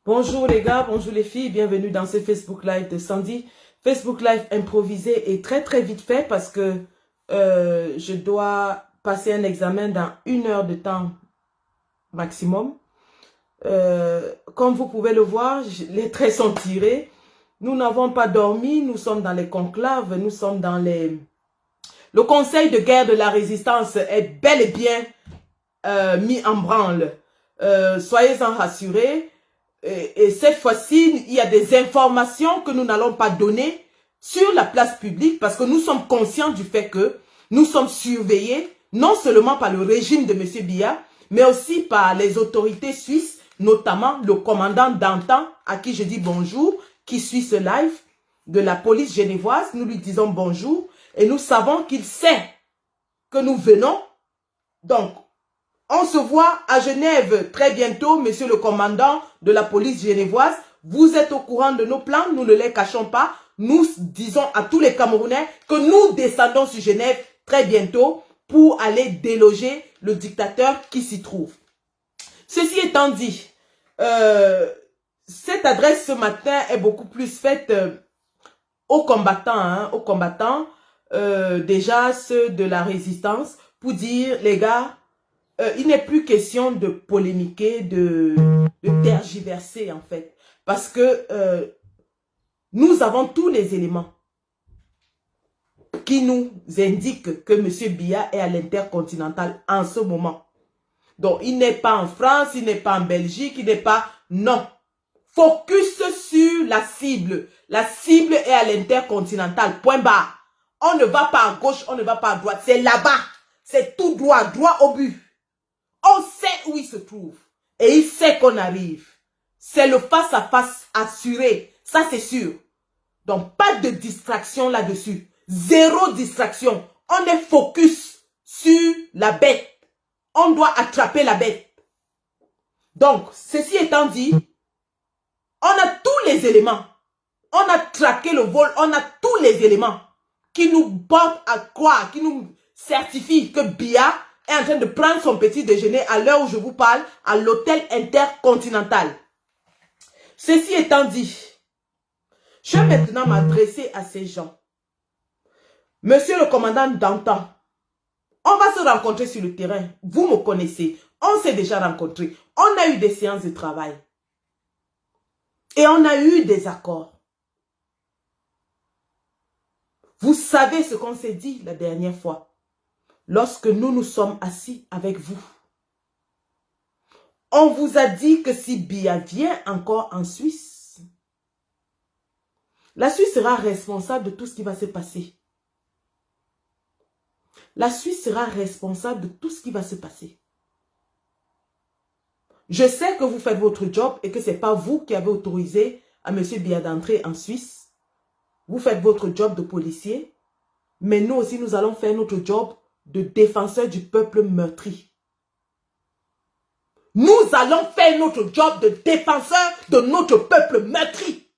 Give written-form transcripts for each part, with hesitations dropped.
Bonjour les gars, bonjour les filles, bienvenue dans ce Facebook Live de Sandy. Facebook Live improvisé et très vite fait parce que je dois passer un examen dans 1 heure de temps maximum. Comme vous pouvez le voir, les traits sont tirés. Nous n'avons pas dormi, nous sommes dans les conclaves, nous sommes dans les... Le conseil de guerre de la résistance est bel et bien mis en branle. Soyez-en rassurés. Et cette fois-ci, il y a des informations que nous n'allons pas donner sur la place publique parce que nous sommes conscients du fait que nous sommes surveillés non seulement par le régime de M. Biya, mais aussi par les autorités suisses, notamment le commandant d'antan, à qui je dis bonjour, qui suit ce live, de la police genevoise. Nous lui disons bonjour et nous savons qu'il sait que nous venons. Donc, on se voit à Genève très bientôt, monsieur le commandant de la police genevoise. Vous êtes au courant de nos plans, nous ne les cachons pas. Nous disons à tous les Camerounais que nous descendons sur Genève très bientôt pour aller déloger le dictateur qui s'y trouve. Ceci étant dit, cette adresse ce matin est beaucoup plus faite aux combattants, déjà ceux de la résistance, pour dire, les gars, il n'est plus question de polémiquer, de tergiverser en fait. Parce que nous avons tous les éléments qui nous indiquent que M. Biya est à l'intercontinental en ce moment. Donc, il n'est pas en France, il n'est pas en Belgique, il n'est pas... Non. Focus sur la cible. La cible est à l'intercontinental. Point barre. On ne va pas à gauche, on ne va pas à droite. C'est là-bas. C'est tout droit, droit au but. On sait où il se trouve. Et il sait qu'on arrive. C'est le face-à-face assuré. Ça, c'est sûr. Donc, pas de distraction là-dessus. Zéro distraction. On est focus sur la bête. on doit attraper la bête. Donc, ceci étant dit, on a tous les éléments. On a traqué le vol, on a tous les éléments qui nous portent à croire, qui nous certifient que Biya est en train de prendre son petit déjeuner à l'heure où je vous parle à l'hôtel Intercontinental. Ceci étant dit, je vais maintenant m'adresser à ces gens. Monsieur le commandant d'antan, on va se rencontrer sur le terrain. Vous me connaissez. On s'est déjà rencontrés. On a eu des séances de travail. Et on a eu des accords. Vous savez ce qu'on s'est dit la dernière fois. Lorsque nous nous sommes assis avec vous. On vous a dit que si Biya vient encore en Suisse, la Suisse sera responsable de tout ce qui va se passer. La Suisse sera responsable de tout ce qui va se passer. Je sais que vous faites votre job et que ce n'est pas vous qui avez autorisé à M. Biya d'entrer en Suisse. Vous faites votre job de policier, mais nous aussi, nous allons faire notre job de défenseur du peuple meurtri. Nous allons faire notre job de défenseur de notre peuple meurtri.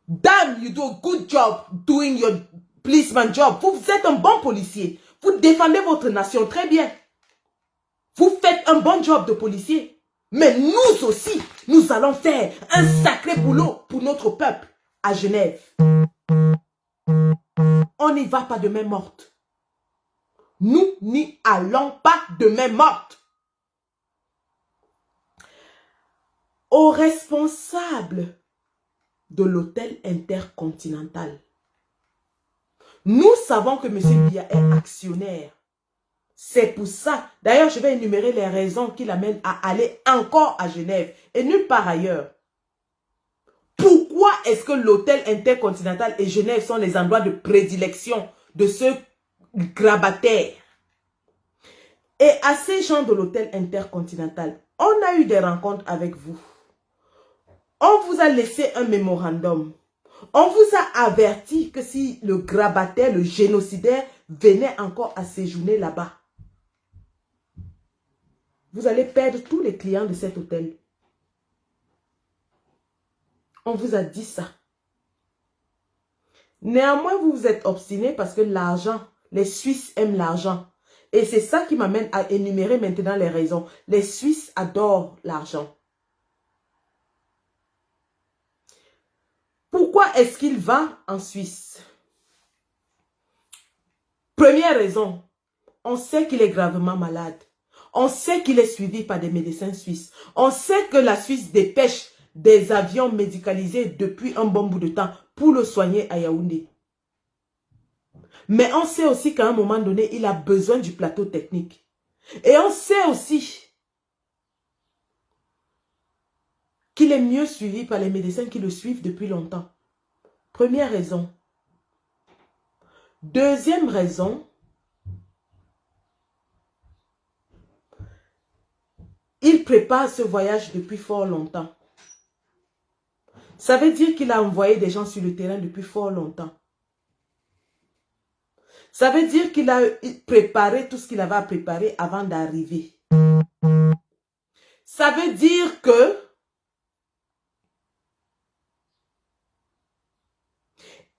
Damn, you do a good job doing your policeman job. Vous êtes un bon policier. Vous défendez votre nation très bien. Vous faites un bon job de policier. Mais nous aussi, nous allons faire un sacré boulot pour notre peuple à Genève. On n'y va pas de main morte. Nous n'y allons pas de main morte. Aux responsables de l'hôtel Intercontinental, nous savons que M. Biya est actionnaire. C'est pour ça. D'ailleurs, je vais énumérer les raisons qui l'amènent à aller encore à Genève et nulle part ailleurs. Pourquoi est-ce que l'hôtel Intercontinental et Genève sont les endroits de prédilection de ce grabataire? Et à ces gens de l'hôtel Intercontinental, on a eu des rencontres avec vous. On vous a laissé un mémorandum. On vous a averti que si le grabataire, le génocidaire, venait encore à séjourner là-bas, vous allez perdre tous les clients de cet hôtel. On vous a dit ça. Néanmoins, vous vous êtes obstiné parce que l'argent, les Suisses aiment l'argent. Et c'est ça qui m'amène à énumérer maintenant les raisons. Les Suisses adorent l'argent. Pourquoi est-ce qu'il va en Suisse? Première raison, on sait qu'il est gravement malade. On sait qu'il est suivi par des médecins suisses. On sait que la Suisse dépêche des avions médicalisés depuis un bon bout de temps pour le soigner à Yaoundé. Mais on sait aussi qu'à un moment donné, il a besoin du plateau technique. Et on sait aussi qu'il est mieux suivi par les médecins qui le suivent depuis longtemps. Première raison. Deuxième raison, il prépare ce voyage depuis fort longtemps. Ça veut dire qu'il a envoyé des gens sur le terrain depuis fort longtemps. Ça veut dire qu'il a préparé tout ce qu'il avait à préparer avant d'arriver. Ça veut dire que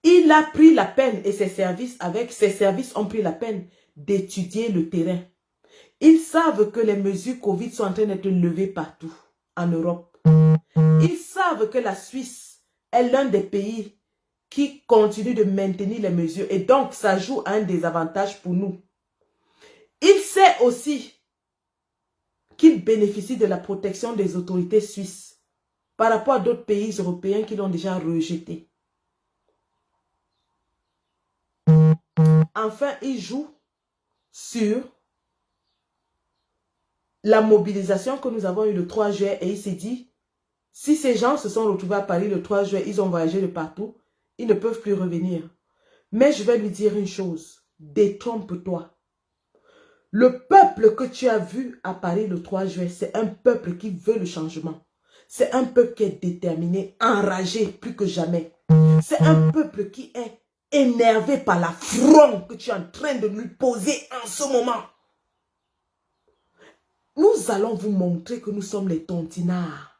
il a pris la peine et ses services ont pris la peine d'étudier le terrain. Ils savent que les mesures Covid sont en train d'être levées partout en Europe. Ils savent que la Suisse est l'un des pays qui continue de maintenir les mesures et donc ça joue un désavantage pour nous. Il sait aussi qu'il bénéficie de la protection des autorités suisses par rapport à d'autres pays européens qui l'ont déjà rejeté. Enfin, il joue sur la mobilisation que nous avons eue le 3 juillet et il s'est dit, si ces gens se sont retrouvés à Paris le 3 juillet, ils ont voyagé de partout, ils ne peuvent plus revenir. Mais je vais lui dire une chose, détrompe-toi. Le peuple que tu as vu à Paris le 3 juillet, c'est un peuple qui veut le changement. C'est un peuple qui est déterminé, enragé plus que jamais. C'est un peuple qui est énervé par l'affront que tu es en train de lui poser en ce moment. Nous allons vous montrer que nous sommes les tontinards.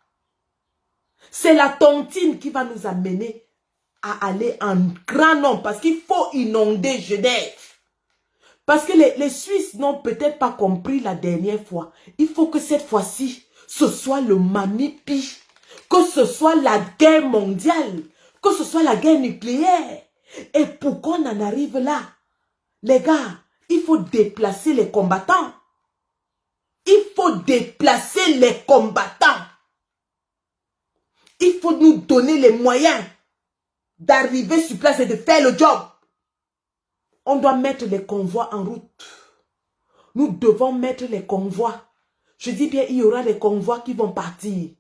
C'est la tontine qui va nous amener à aller en grand nombre. Parce qu'il faut inonder Genève. Parce que les Suisses n'ont peut-être pas compris la dernière fois. Il faut que cette fois-ci, ce soit le Mamipi. Que ce soit la guerre mondiale. Que ce soit la guerre nucléaire. Et pour qu'on en arrive là, les gars, il faut déplacer les combattants. Il faut déplacer les combattants. Il faut nous donner les moyens d'arriver sur place et de faire le job. On doit mettre les convois en route. Nous devons mettre les convois. Je dis bien, il y aura des convois qui vont partir.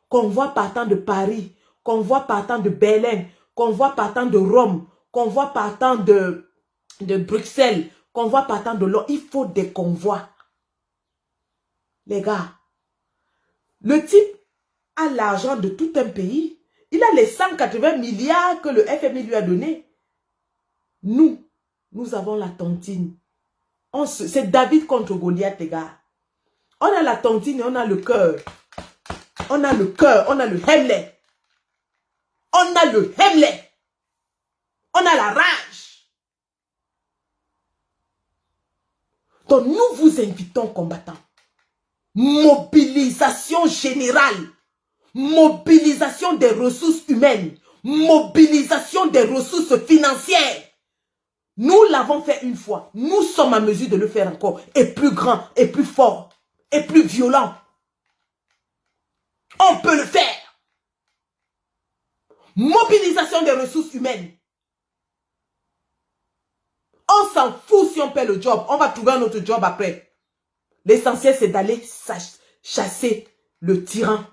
Convois partant de Paris, convois partant de Berlin, convois partant de Rome, convois partant de Bruxelles, convois partant de Londres. Il faut des convois. Les gars, le type a l'argent de tout un pays. Il a les 180 milliards que le FMI lui a donné. Nous avons la tontine. C'est David contre Goliath, les gars. On a la tontine et on a le cœur. On a le cœur, on a le Hemlet. On a le Hemlet. On a la rage. Donc nous vous invitons, combattants. Mobilisation générale. Mobilisation des ressources humaines. Mobilisation des ressources financières. Nous l'avons fait une fois. Nous sommes en mesure de le faire encore. Et plus grand, et plus fort, et plus violent. On peut le faire. Mobilisation des ressources humaines. On s'en fout si on perd le job. On va trouver un autre job après. L'essentiel, c'est d'aller chasser le tyran.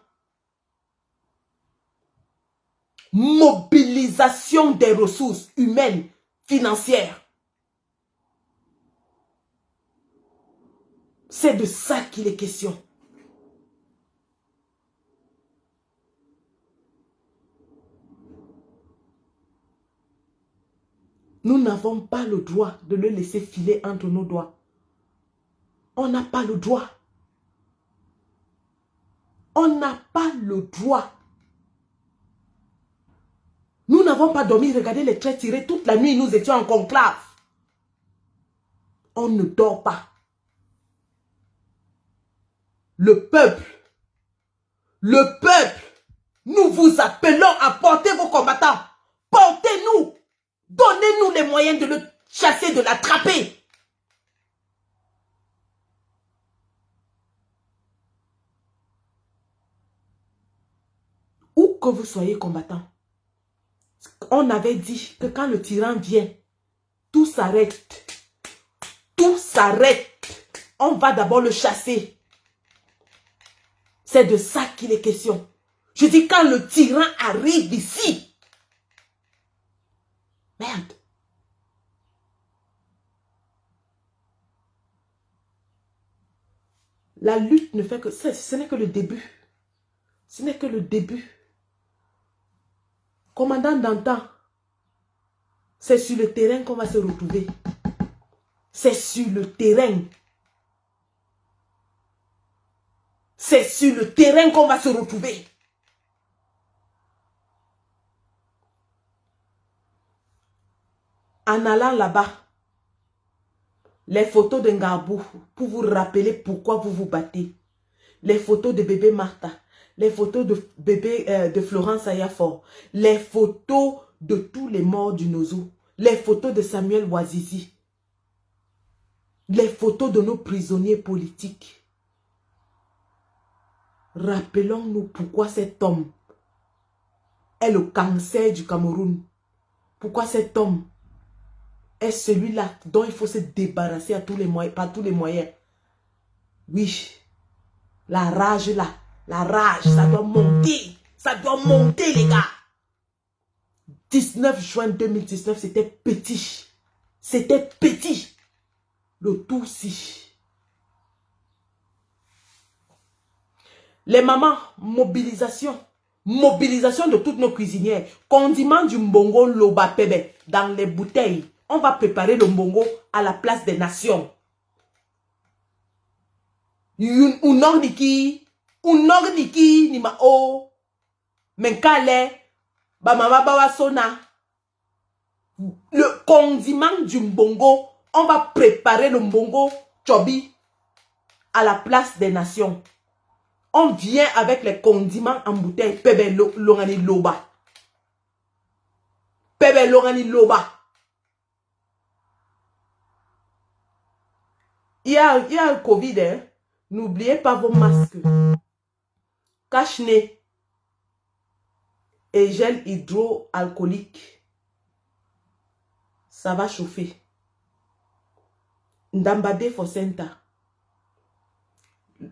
Mobilisation des ressources humaines, financières. C'est de ça qu'il est question. Nous n'avons pas le droit de le laisser filer entre nos doigts. On n'a pas le droit. On n'a pas le droit. Nous n'avons pas dormi, regardez les traits tirés toute la nuit, nous étions en conclave. On ne dort pas. Le peuple, nous vous appelons à porter vos combattants. Portez-nous. Donnez-nous les moyens de le chasser, de l'attraper. Où que vous soyez combattant, on avait dit que quand le tyran vient, tout s'arrête. Tout s'arrête. On va d'abord le chasser. C'est de ça qu'il est question. Je dis quand le tyran arrive ici. Merde. La lutte ne fait que... Ce n'est que le début. Ce n'est que le début. Commandant d'antan, c'est sur le terrain qu'on va se retrouver. C'est sur le terrain. C'est sur le terrain qu'on va se retrouver. En allant là-bas, les photos de Ngabou pour vous rappeler pourquoi vous vous battez. Les photos de bébé Martha. Les photos de bébé de Florence Ayafor. Les photos de tous les morts du Nozo. Les photos de Samuel Ouazizi. Les photos de nos prisonniers politiques. Rappelons-nous pourquoi cet homme est le cancer du Cameroun. Pourquoi cet homme est celui-là dont il faut se débarrasser à tous les moyens, par tous les moyens. Oui, la rage là, la rage, ça doit monter. Ça doit monter, les gars. 19 juin 2019, c'était petit. C'était petit. Le Tutsi. Les mamans, mobilisation. Mobilisation de toutes nos cuisinières. Condiment du mbongo loba pebe dans les bouteilles. On va préparer le mbongo à la place des nations. Unordiki ni ma o. Menkale, ba mama bawa sona. Le condiment du mbongo, on va préparer le mbongo chobi à la place des nations. On vient avec les condiments en bouteille. Pebe longani loba. Pebe longani loba. Il y a le Covid, hein. N'oubliez pas vos masques. Cache-nez et gel hydroalcoolique. Ça va chauffer. Ndambade Fosenta.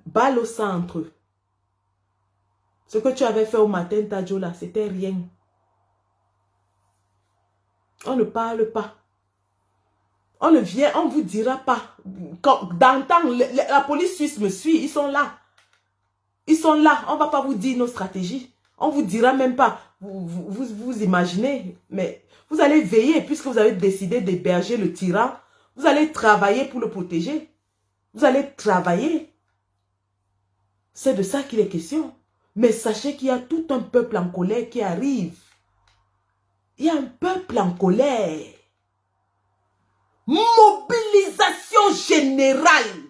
Balle au centre. Ce que tu avais fait au matin, Tadjola, c'était rien. On ne parle pas. On ne vient, on ne vous dira pas. La police suisse me suit, ils sont là. Ils sont là, on ne va pas vous dire nos stratégies. On ne vous dira même pas. Vous imaginez, mais vous allez veiller puisque vous avez décidé d'héberger le tyran. Vous allez travailler pour le protéger. Vous allez travailler. C'est de ça qu'il est question. Mais sachez qu'il y a tout un peuple en colère qui arrive. Il y a un peuple en colère. Mobilisation générale.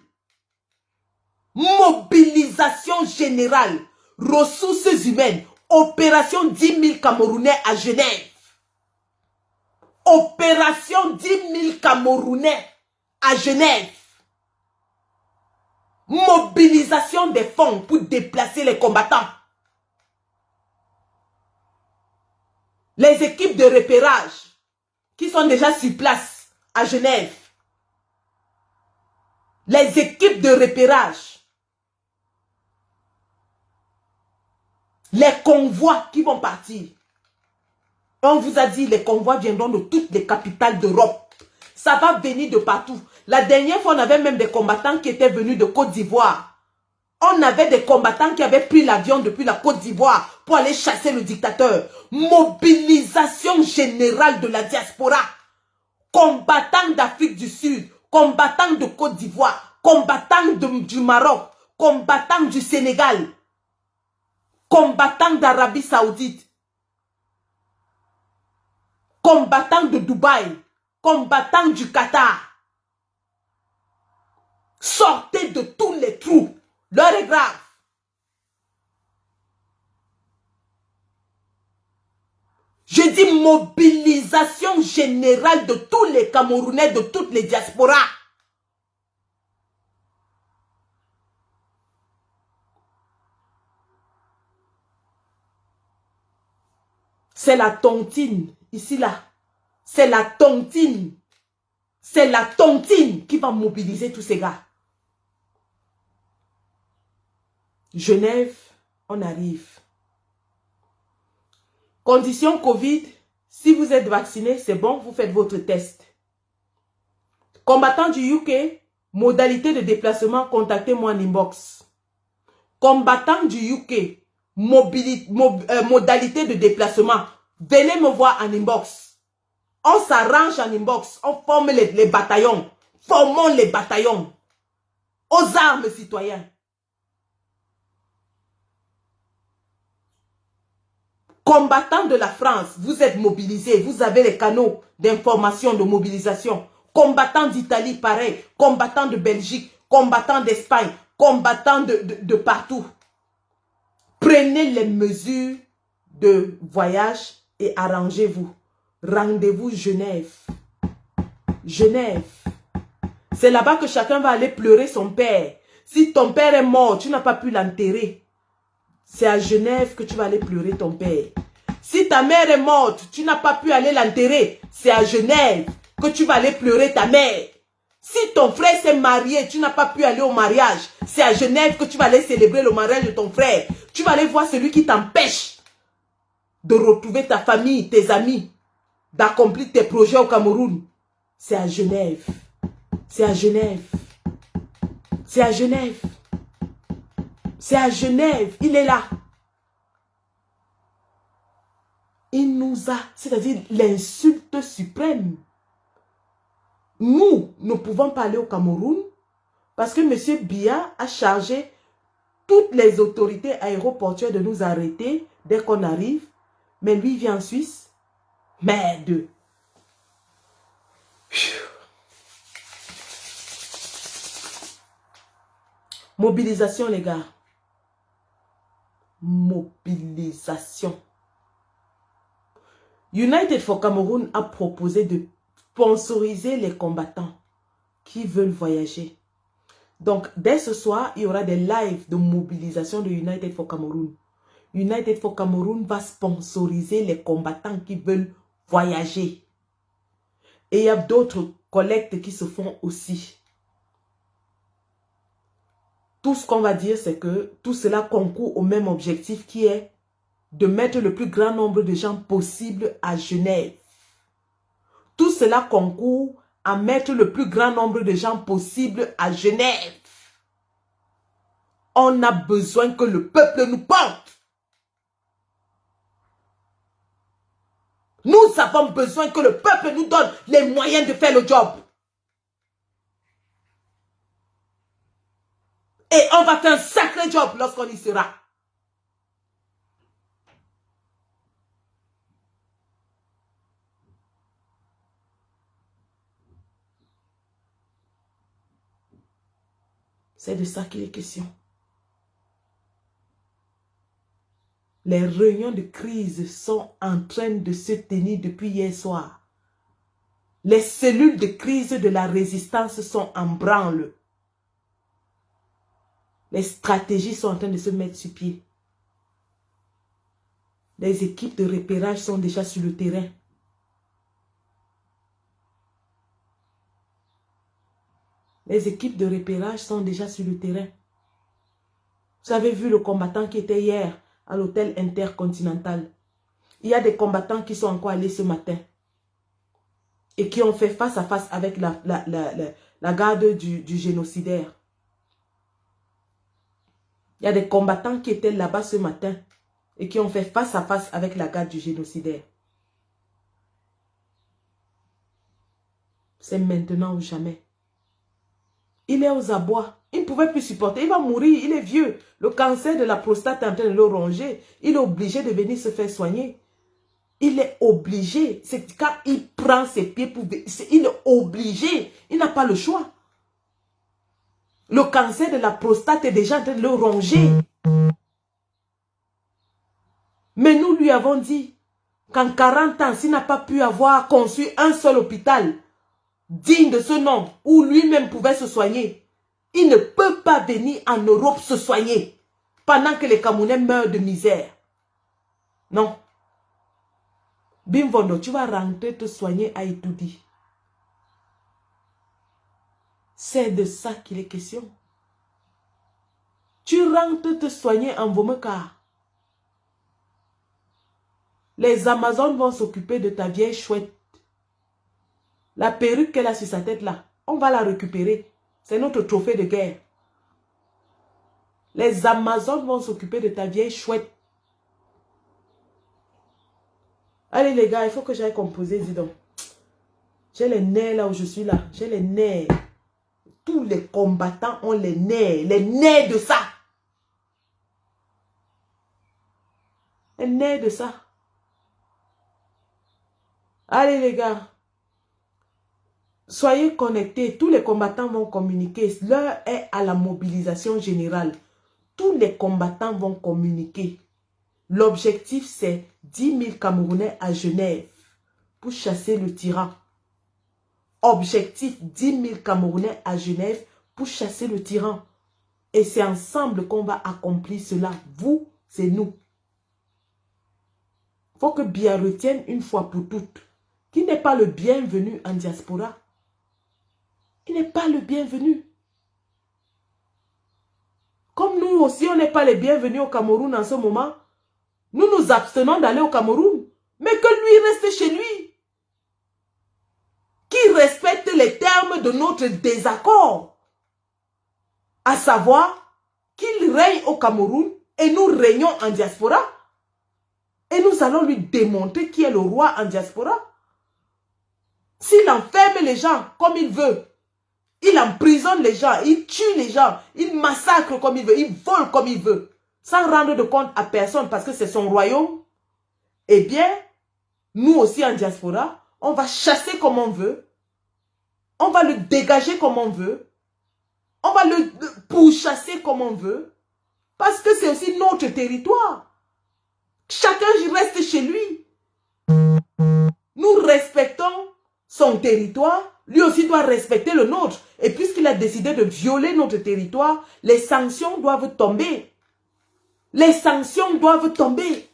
Mobilisation générale. Ressources humaines. Opération 10 000 Camerounais à Genève. Opération 10 000 Camerounais à Genève. Mobilisation des fonds pour déplacer les combattants. Les équipes de repérage qui sont déjà sur place à Genève. Les équipes de repérage. Les convois qui vont partir. On vous a dit les convois viendront de toutes les capitales d'Europe. Ça va venir de partout. La dernière fois, on avait même des combattants qui étaient venus de Côte d'Ivoire. On avait des combattants qui avaient pris l'avion depuis la Côte d'Ivoire pour aller chasser le dictateur. Mobilisation générale de la diaspora. Combattants d'Afrique du Sud, combattants de Côte d'Ivoire, combattants du Maroc, combattants du Sénégal, combattants d'Arabie Saoudite, combattants de Dubaï, combattants du Qatar. Sortez de tous les trous. L'heure est grave. Je dis mobilisation générale de tous les Camerounais, de toutes les diasporas. C'est la tontine, ici là. C'est la tontine. C'est la tontine qui va mobiliser tous ces gars. Genève, on arrive. Condition Covid, si vous êtes vacciné, c'est bon, vous faites votre test. Combattant du UK, modalité de déplacement, contactez-moi en inbox. Combattant du UK, modalité de déplacement, venez me voir en inbox. On s'arrange en inbox, on forme les bataillons. Formons les bataillons. Aux armes, citoyens. Combattants de la France, vous êtes mobilisés, vous avez les canaux d'information, de mobilisation. Combattants d'Italie, pareil. Combattants de Belgique, combattants d'Espagne, combattants de partout. Prenez les mesures de voyage et arrangez-vous. Rendez-vous Genève. Genève. C'est là-bas que chacun va aller pleurer son père. Si ton père est mort, tu n'as pas pu l'enterrer. C'est à Genève que tu vas aller pleurer ton père. Si ta mère est morte, tu n'as pas pu aller l'enterrer. C'est à Genève que tu vas aller pleurer ta mère. Si ton frère s'est marié, tu n'as pas pu aller au mariage. C'est à Genève que tu vas aller célébrer le mariage de ton frère. Tu vas aller voir celui qui t'empêche de retrouver ta famille, tes amis, d'accomplir tes projets au Cameroun. C'est à Genève. C'est à Genève. C'est à Genève. C'est à Genève. Il est là. Il nous a, c'est-à-dire l'insulte suprême. Nous ne pouvons pas aller au Cameroun. Parce que M. Biya a chargé toutes les autorités aéroportuaires de nous arrêter dès qu'on arrive. Mais lui vient en Suisse. Merde. Mobilisation, les gars. Mobilisation. United for Cameroon a proposé de sponsoriser les combattants qui veulent voyager. Donc, dès ce soir, il y aura des lives de mobilisation de United for Cameroon. United for Cameroon va sponsoriser les combattants qui veulent voyager. Et il y a d'autres collectes qui se font aussi. Tout ce qu'on va dire, c'est que tout cela concourt au même objectif qui est de mettre le plus grand nombre de gens possible à Genève. Tout cela concourt à mettre le plus grand nombre de gens possible à Genève. On a besoin que le peuple nous porte. Nous avons besoin que le peuple nous donne les moyens de faire le job. Et on va faire un sacré job lorsqu'on y sera. C'est de ça qu'il est question. Les réunions de crise sont en train de se tenir depuis hier soir. Les cellules de crise de la résistance sont en branle. Les stratégies sont en train de se mettre sur pied. Les équipes de repérage sont déjà sur le terrain. Les équipes de repérage sont déjà sur le terrain. Vous avez vu le combattant qui était hier à l'hôtel Intercontinental. Il y a des combattants qui sont encore allés ce matin et qui ont fait face à face avec la garde du génocidaire. Il y a des combattants qui étaient là-bas ce matin et qui ont fait face à face avec la garde du génocidaire. C'est maintenant ou jamais. Il est aux abois. Il ne pouvait plus supporter. Il va mourir. Il est vieux. Le cancer de la prostate est en train de le ronger. Il est obligé de venir se faire soigner. Il est obligé. C'est quand il prend ses pieds pour... Il est obligé. Il n'a pas le choix. Le cancer de la prostate est déjà en train de le ronger. Mais nous lui avons dit qu'en 40 ans, s'il n'a pas pu avoir conçu un seul hôpital digne de ce nom, où lui-même pouvait se soigner, il ne peut pas venir en Europe se soigner pendant que les Camerounais meurent de misère. Non. Bimvondo, tu vas rentrer te soigner à Itoudi. C'est de ça qu'il est question. Tu rentres te soigner en Vomeka. Les Amazones vont s'occuper de ta vieille chouette. La perruque qu'elle a sur sa tête là, on va la récupérer. C'est notre trophée de guerre. Les Amazones vont s'occuper de ta vieille chouette. Allez les gars, il faut que j'aille composer, dis donc. J'ai les nerfs là où je suis là. J'ai les nerfs. Tous les combattants ont les nerfs. Les nerfs de ça. Les nerfs de ça. Allez les gars. Soyez connectés. Tous les combattants vont communiquer. L'heure est à la mobilisation générale. Tous les combattants vont communiquer. L'objectif, c'est 10 000 Camerounais à Genève pour chasser le tyran. Objectif, 10 000 Camerounais à Genève pour chasser le tyran. Et c'est ensemble qu'on va accomplir cela. Vous, c'est nous. Il faut que Biya retienne une fois pour toutes qu'il n'est pas le bienvenu en diaspora. Il n'est pas le bienvenu. Comme nous aussi, on n'est pas les bienvenus au Cameroun en ce moment. Nous nous abstenons d'aller au Cameroun. Mais que lui reste chez lui. Qui respecte les termes de notre désaccord. À savoir qu'il règne au Cameroun et nous régnons en diaspora. Et nous allons lui démontrer qui est le roi en diaspora. S'il enferme les gens comme il veut, Il emprisonne les gens, il tue les gens, il massacre comme il veut, il vole comme il veut, sans rendre de compte à personne parce que c'est son royaume. Eh bien, nous aussi en diaspora, on va chasser comme on veut, on va le dégager comme on veut, on va le pourchasser comme on veut, parce que c'est aussi notre territoire. Chacun reste chez lui. Nous respectons son territoire, lui aussi doit respecter le nôtre. Et puisqu'il a décidé de violer notre territoire, les sanctions doivent tomber. Les sanctions doivent tomber.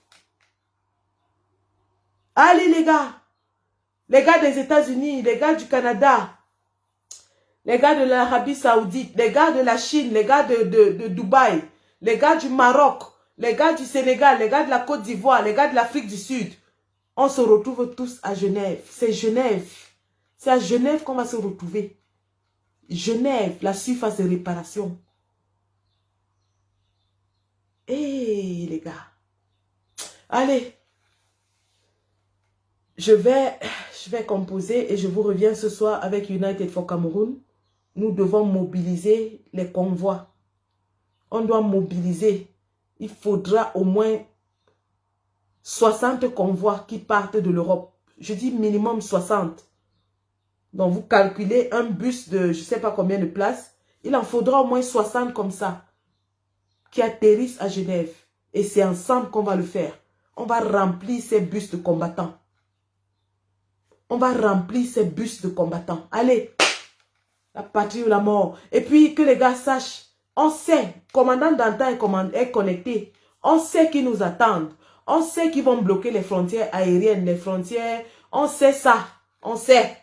Allez les gars des États-Unis, les gars du Canada, les gars de l'Arabie Saoudite, les gars de la Chine, les gars de Dubaï, les gars du Maroc, les gars du Sénégal, les gars de la Côte d'Ivoire, les gars de l'Afrique du Sud. On se retrouve tous à Genève. C'est Genève. C'est à Genève qu'on va se retrouver. Genève, la surface de réparation. Eh les gars. Allez. Je vais composer et je vous reviens ce soir avec United for Cameroun. Nous devons mobiliser les convois. On doit mobiliser. Il faudra au moins 60 convois qui partent de l'Europe. Je dis minimum 60. Donc vous calculez un bus de je ne sais pas combien de places. Il en faudra au moins 60 comme ça. Qui atterrissent à Genève. Et c'est ensemble qu'on va le faire. On va remplir ces bus de combattants. On va remplir ces bus de combattants. Allez, la patrie ou la mort. Et puis que les gars sachent, on sait, commandant Dantin est connecté. On sait qu'ils nous attendent. On sait qu'ils vont bloquer les frontières aériennes, les frontières. On sait ça. On sait.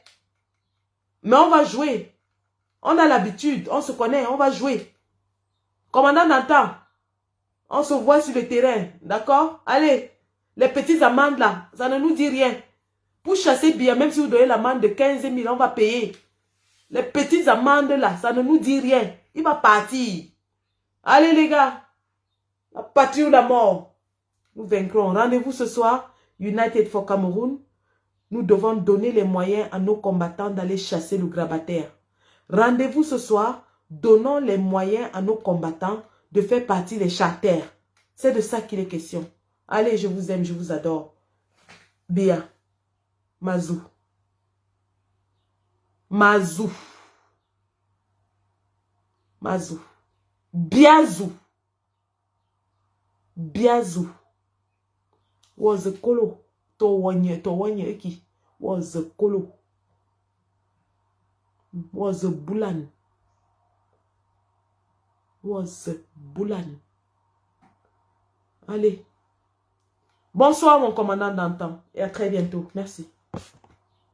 Mais on va jouer. On a l'habitude. On se connaît. On va jouer. Commandant Dantin, on se voit sur le terrain. D'accord? Allez, les petites amendes là, ça ne nous dit rien. Pour chasser bien, même si vous donnez l'amende de 15 000, on va payer. Les petites amendes là, ça ne nous dit rien. Il va partir. Allez les gars, la patrie ou la mort. Nous vaincrons. Rendez-vous ce soir, United for Cameroun. Nous devons donner les moyens à nos combattants d'aller chasser le grabataire. Rendez-vous ce soir, donnons les moyens à nos combattants de faire partie des charters. C'est de ça qu'il est question. Allez, je vous aime, je vous adore. Bia. Mazou. Mazou. Mazou. Biazou. Biazou. Was a kolo. To wanye eki. Was a kolo. Was a bulan. Was a bulan. Allez. Bonsoir mon commandant d'antan. Et à très bientôt. Merci.